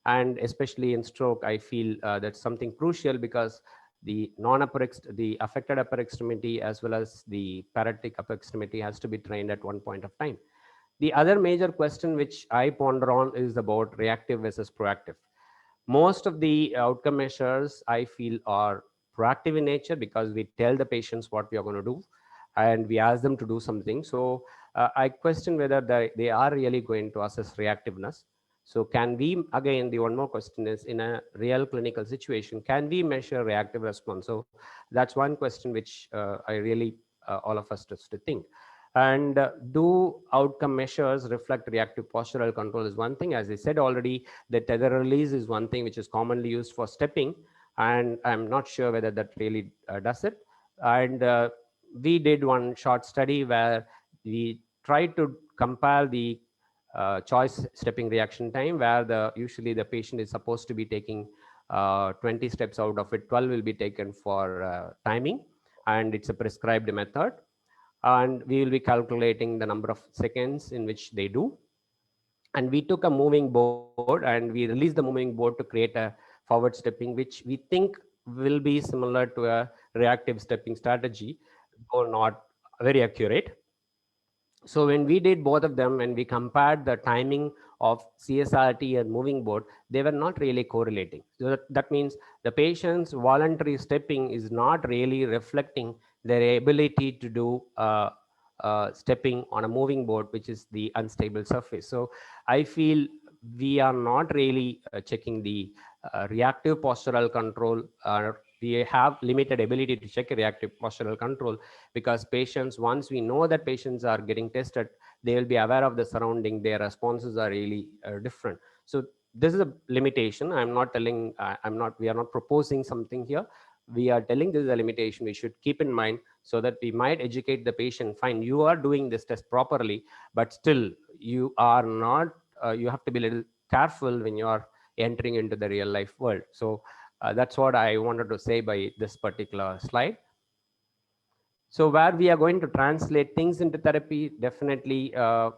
And especially in stroke, I feel that's something crucial, because the the affected upper extremity as well as the paralytic upper extremity has to be trained at one point of time. The other major question which I ponder on is about reactive versus proactive. Most of the outcome measures I feel are proactive in nature, because we tell the patients what we are going to do and we ask them to do something. So I question whether they are really going to assess reactiveness. So can we, again, the one more question is, in a real clinical situation, can we measure reactive response? So that's one question which I really all of us to think. And do outcome measures reflect reactive postural control is one thing. As I said already, the tether release is one thing which is commonly used for stepping, and I'm not sure whether that really does it. And we did one short study where we tried to compare the choice stepping reaction time, where usually the patient is supposed to be taking 20 steps, out of it 12 will be taken for timing, and it's a prescribed method. And we will be calculating the number of seconds in which they do. And we took a moving board and we released the moving board to create a forward stepping, which we think will be similar to a reactive stepping strategy, or not very accurate. So when we did both of them, when we compared the timing of CSRT and moving board, they were not really correlating. So that means the patient's voluntary stepping is not really reflecting their ability to do stepping on a moving board, which is the unstable surface. So I feel we are not really checking the reactive postural control. We have limited ability to check a reactive postural control, because patients, once we know that patients are getting tested, they will be aware of the surrounding, their responses are really different. So this is a limitation. I'm not telling, we are not proposing something here. We are telling this is a limitation we should keep in mind. so that we might educate the patient, fine, you are doing this test properly, but still you are not, you have to be a little careful when you are entering into the real life world. So that's what I wanted to say by this particular slide. So where we are going to translate things into therapy, definitely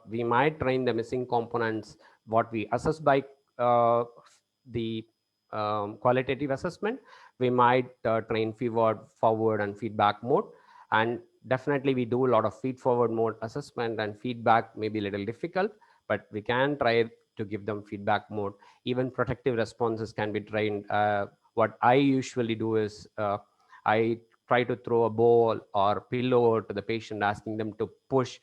we might train the missing components, what we assess by the qualitative assessment. We might train forward and feedback mode. And definitely we do a lot of feed forward mode assessment, and feedback may be a little difficult, but we can try to give them feedback mode. Even protective responses can be trained. What I usually do is I try to throw a ball or pillow to the patient, asking them to push,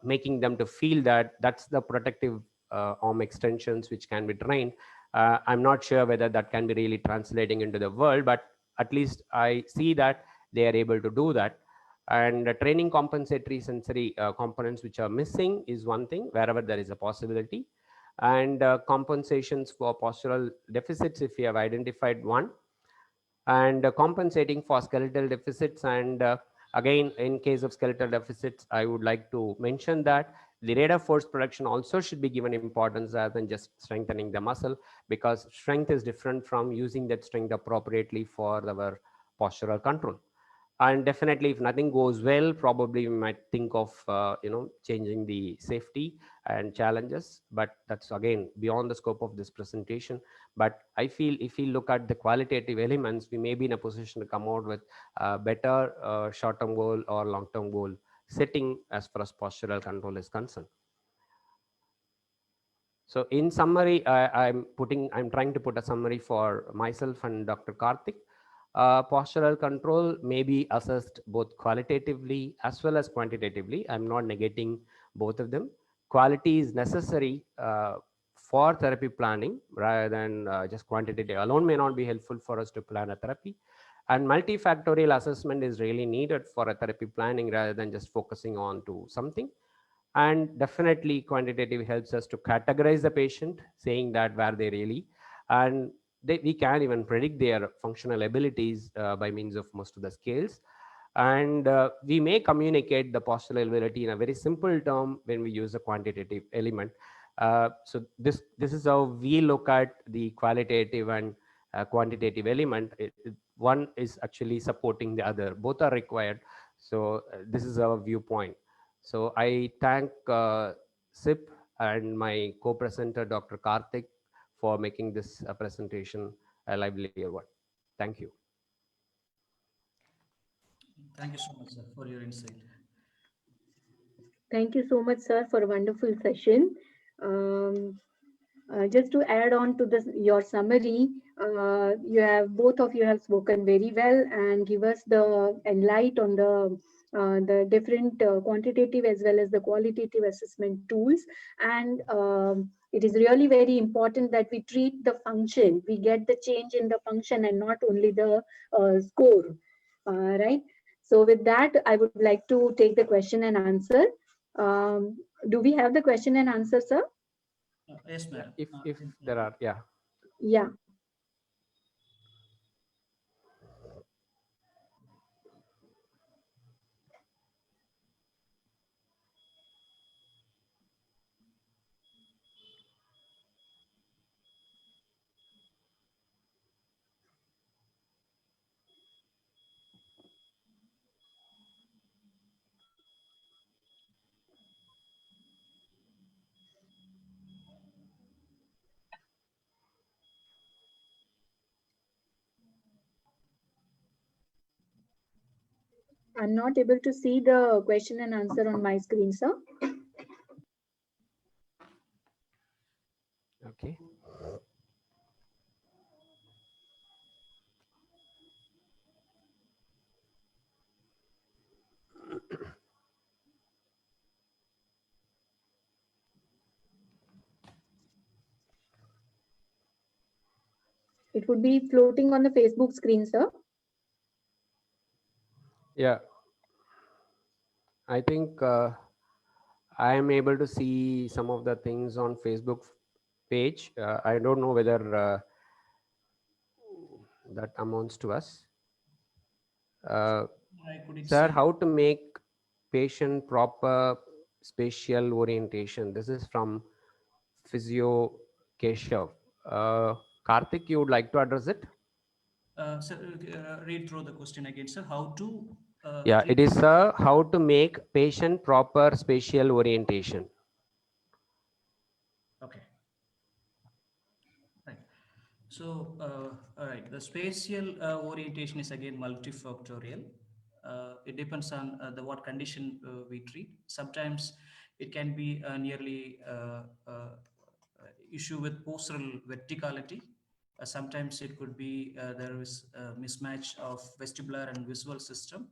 making them to feel that that's the protective arm extensions which can be trained. I'm not sure whether that can be really translating into the world, but at least I see that they are able to do that. And training compensatory sensory components which are missing is one thing, wherever there is a possibility. And compensations for postural deficits, if we have identified one, and compensating for skeletal deficits. And again, in case of skeletal deficits, I would like to mention that the rate of force production also should be given importance rather than just strengthening the muscle, because strength is different from using that strength appropriately for our postural control. And definitely if nothing goes well, probably we might think of changing the safety and challenges, but that's again beyond the scope of this presentation. But I feel if we look at the qualitative elements, we may be in a position to come out with a better short-term goal or long-term goal setting as far as postural control is concerned. So in summary, I'm trying to put a summary for myself and Dr. Karthik. Postural control may be assessed both qualitatively as well as quantitatively. I'm not negating both of them. Quality is necessary for therapy planning rather than just quantitative alone may not be helpful for us to plan a therapy. And multifactorial assessment is really needed for a therapy planning rather than just focusing on to something. And definitely quantitative helps us to categorize the patient, saying that where they really, and we can even predict their functional abilities by means of most of the scales. And we may communicate the postural ability in a very simple term when we use a quantitative element. So this is how we look at the qualitative and quantitative element. One is actually supporting the other, both are required. So this is our viewpoint. So I thank SIP and my co-presenter, Dr. Karthik, for making this presentation a livelier one. Thank you. Thank you so much, sir, for your insight. Thank you so much, sir, for a wonderful session. Just to add on to this, your summary, both of you have spoken very well and give us the enlight on the different quantitative as well as the qualitative assessment tools. And it is really very important that we treat the function, we get the change in the function and not only the score, right? So with that, I would like to take the question and answer. Do we have the question and answer, sir? Yes, madam. If there are, yeah. Yeah. I'm not able to see the question and answer on my screen, sir. Okay. It would be floating on the Facebook screen, sir. Yeah. I think I am able to see some of the things on Facebook page. I don't know whether that amounts to us. I couldn't Sir, see. how to make patient proper spatial orientation? This is from Physio Keshav. Karthik, you would like to address it? Sir, read through the question again, sir. How to Yeah, treat? it is how to make patient proper spatial orientation. Okay, right. So, all right, the spatial orientation is again multifactorial. It depends on the what condition we treat. Sometimes it can be nearly issue with postural verticality. Sometimes it could be there is a mismatch of vestibular and visual system.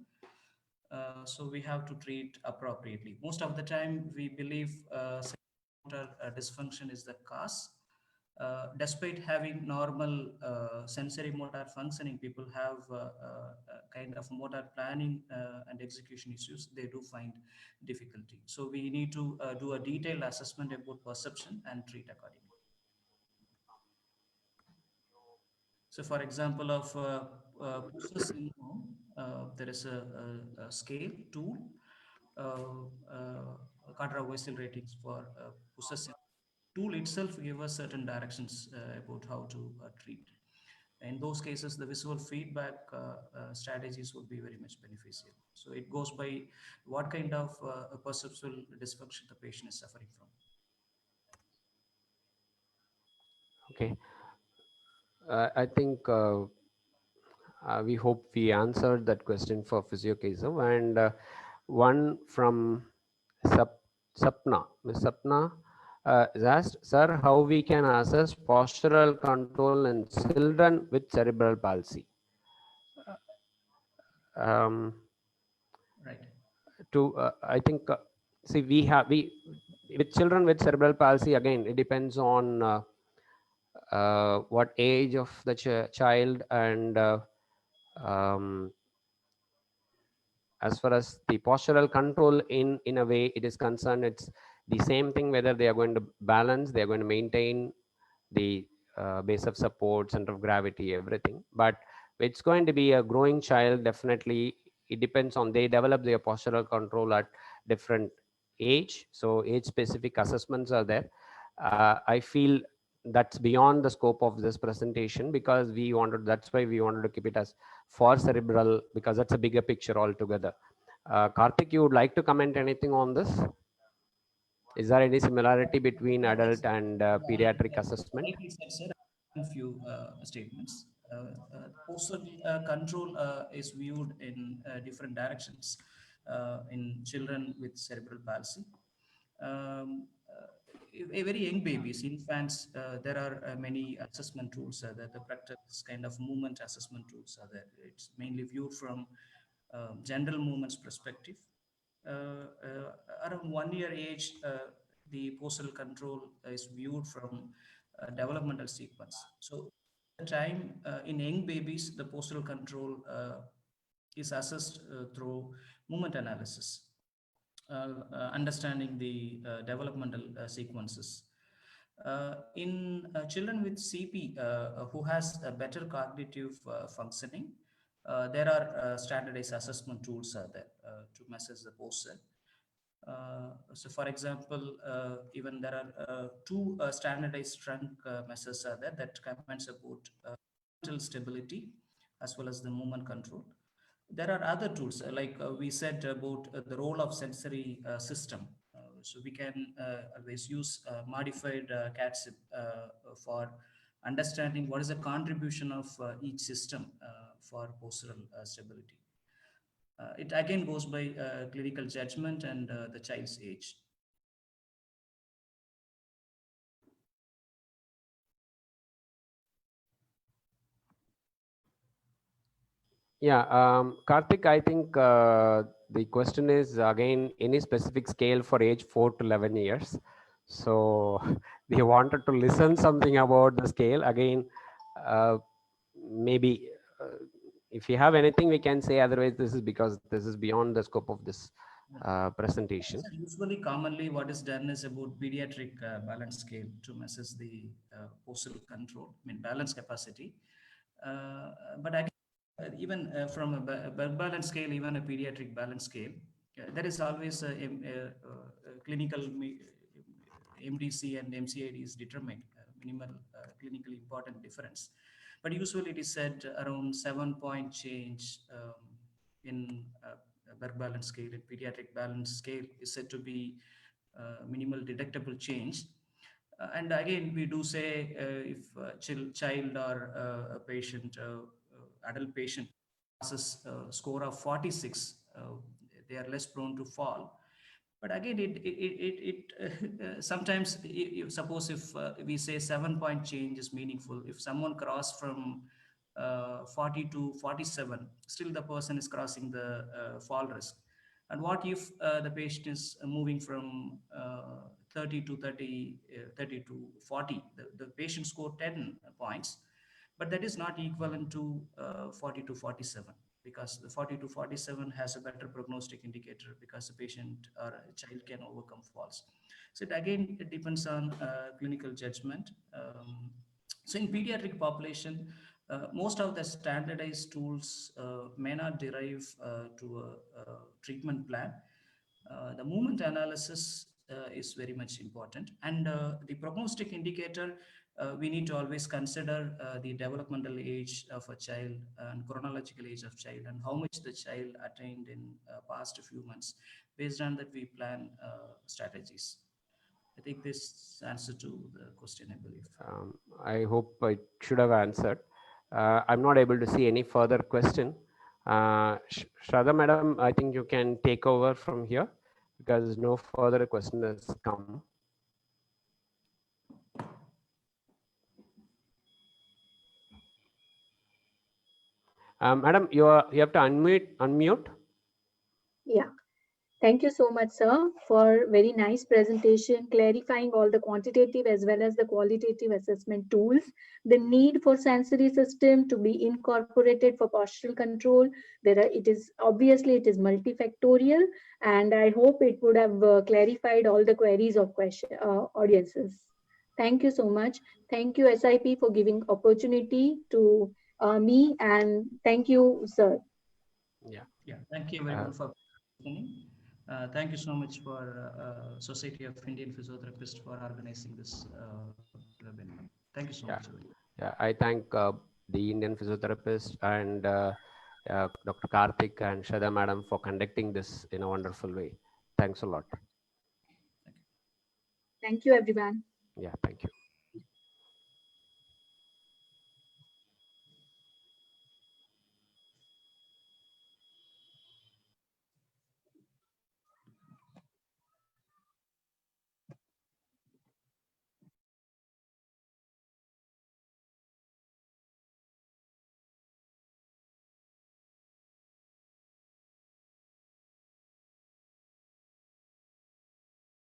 So we have to treat appropriately. Most of the time, we believe motor dysfunction is the cause. Despite having normal sensory motor functioning, people have kind of motor planning and execution issues. They do find difficulty. So we need to do a detailed assessment about perception and treat accordingly. So, for example, of Pusser syndrome, there is a scale tool, Carter-Weiss ratings for Pusser syndrome. Tool itself give us certain directions about how to treat. In those cases, the visual feedback strategies would be very much beneficial. So it goes by what kind of perceptual dysfunction the patient is suffering from. Okay. I think we hope we answered that question for Physiocasm. And one from Sapna. Ms. Sapna is asked, sir, how we can assess postural control in children with cerebral palsy? Right. I think, see, we with children with cerebral palsy, again, it depends on what age of the child, and um, as far as the postural control in a way it is concerned, it's the same thing whether they are going to balance, they are going to maintain the base of support, center of gravity, everything. But it's going to be a growing child, definitely it depends on, they develop their postural control at different age, so age specific assessments are there. I feel that's beyond the scope of this presentation, because that's why we wanted to keep it as for cerebral, because that's a bigger picture altogether. Karthik, you would like to comment anything on this? Is there any similarity between adult and pediatric assessment? Rightly said, sir. A few statements. Postal control is viewed in different directions in children with cerebral palsy. Very young babies, infants, there are many assessment tools that the practice kind of movement assessment tools are there. It's mainly viewed from general movements perspective. Around 1 year age, the postal control is viewed from developmental sequence. So, the time in young babies, the postal control is assessed through movement analysis, understanding the developmental sequences. In children with CP who has a better cognitive functioning, there are standardized assessment tools there to measure the posture. So, for example, even there are two standardized trunk measures are there that comments about mental stability as well as the movement control. There are other tools like we said about the role of sensory system. So we can always use modified CATSIP for understanding what is the contribution of each system for postural stability. It again goes by clinical judgment and the child's age. Yeah, Karthik, I think the question is again, any specific scale for age 4 to 11 years. So we wanted to listen something about the scale again. Maybe if you have anything we can say, otherwise this is because this is beyond the scope of this presentation. So usually, commonly, what is done is about pediatric balance scale to measure the postal control, I mean balance capacity. But again, even from a balance scale, even a pediatric balance scale, there is always a clinical MDC and MCID is determined, minimal clinically important difference. But usually it is said around 7-point change in Berg balance scale and pediatric balance scale is said to be minimal detectable change. And again, we do say if a child or a patient, adult patient passes a score of 46, they are less prone to fall. But again, sometimes suppose if we say 7-point change is meaningful, if someone cross from 40 to 47, still the person is crossing the fall risk. And what if the patient is moving from 30 to 30 to 40? The patient scored 10 points, but that is not equivalent to 40 to 47, because the 40 to 47 has a better prognostic indicator because the patient or a child can overcome falls. So it depends on clinical judgment. So in pediatric population, most of the standardized tools may not derive to a treatment plan. The movement analysis is very much important, and the prognostic indicator, we need to always consider the developmental age of a child and chronological age of child and how much the child attained in past few months. Based on that, we plan strategies. I think this answer to the question, I believe. I hope I should have answered. I'm not able to see any further question. Shraddha madam, I think you can take over from here because no further question has come. Madam, you have to unmute. Yeah. Thank you so much, sir, for very nice presentation, clarifying all the quantitative as well as the qualitative assessment tools, the need for sensory system to be incorporated for postural control. It is multifactorial, and I hope it would have clarified all the queries of audiences. Thank you so much. Thank you, SIP, for giving opportunity to me, and thank you, sir. Yeah, thank you very much for listening. Thank you so much for Society of Indian Physiotherapists for organizing this webinar. Thank you so much. Yeah, I thank the Indian Physiotherapist and Dr. Karthik and Shraddha madam for conducting this in a wonderful way. Thanks a lot. Thank you, everyone. Yeah, thank you.